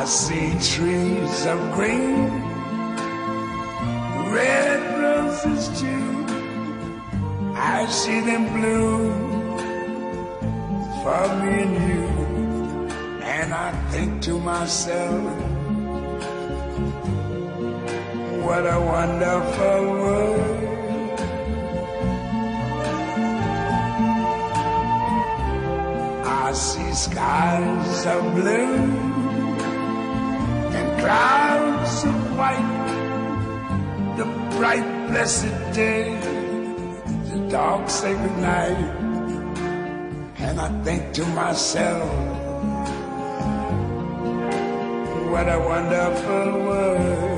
see trees of green, red roses too. I see them bloom for me and you. And I think to myself, what a wonderful world. I see skies of blue and clouds of white, the bright blessed day, the dark sacred night. And I think to myself, what a wonderful world.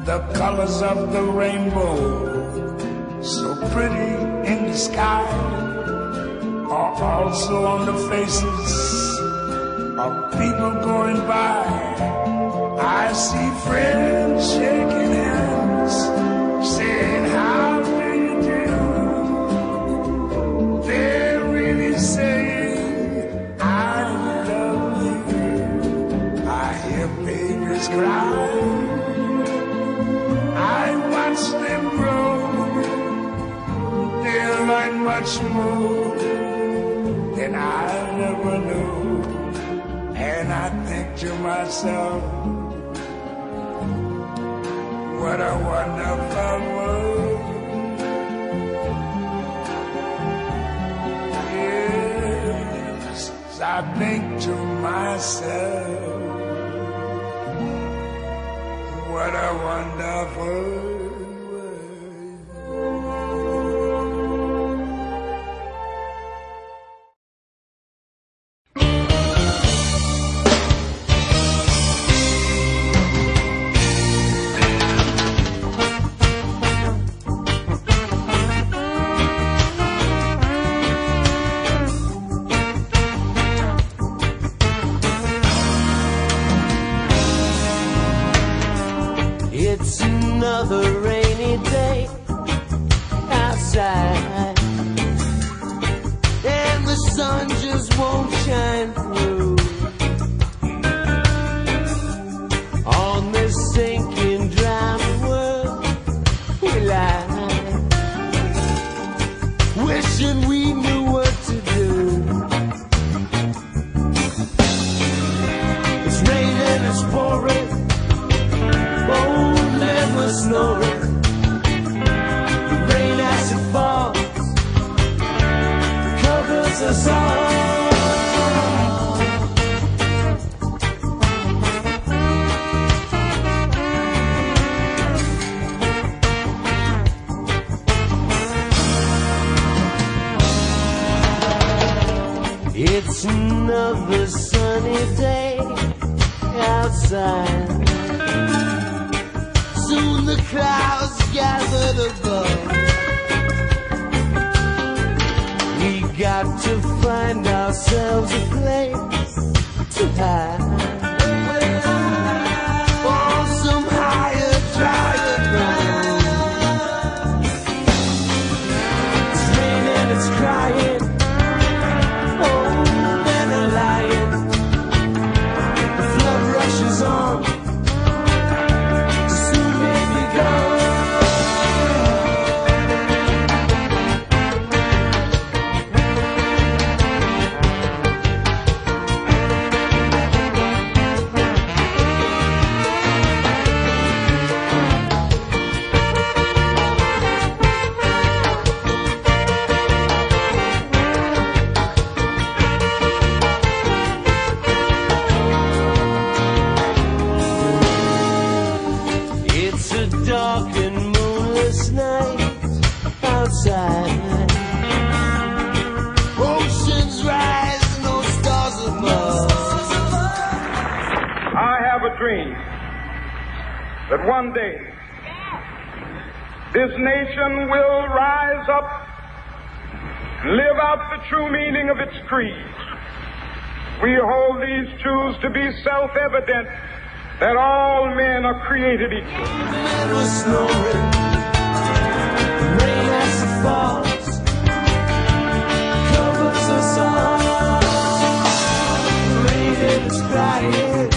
The colors of the rainbow, so pretty in the sky, are also on the faces of people going by. I see friends shaking hands, saying, how do you do? They're really saying, I love you. I hear babies cry, I watch them grow. They'll learn much more than I never knew. And I think to myself, what a wonderful world. Yes, I think to myself, what a wonderful world. It's another rainy day outside, and the sun just won't shine through on this sinking, drowning world. We lie, wishing we knew what to do. It's raining, it's pouring, snoring. The rain as it falls covers us all. It's another sunny day outside. Soon the clouds gathered above. We got to find ourselves a place to hide, on some higher, drier ground. It's raining, it's crying, oh, men are lying. The flood rushes on. Dark and moonless night outside. Oceans rise, no stars above. I have a dream that one day this nation will rise up and live out the true meaning of its creed. We hold these truths to be self-evident, that all men are created equal. Men are snoring, rain as it falls covers flying.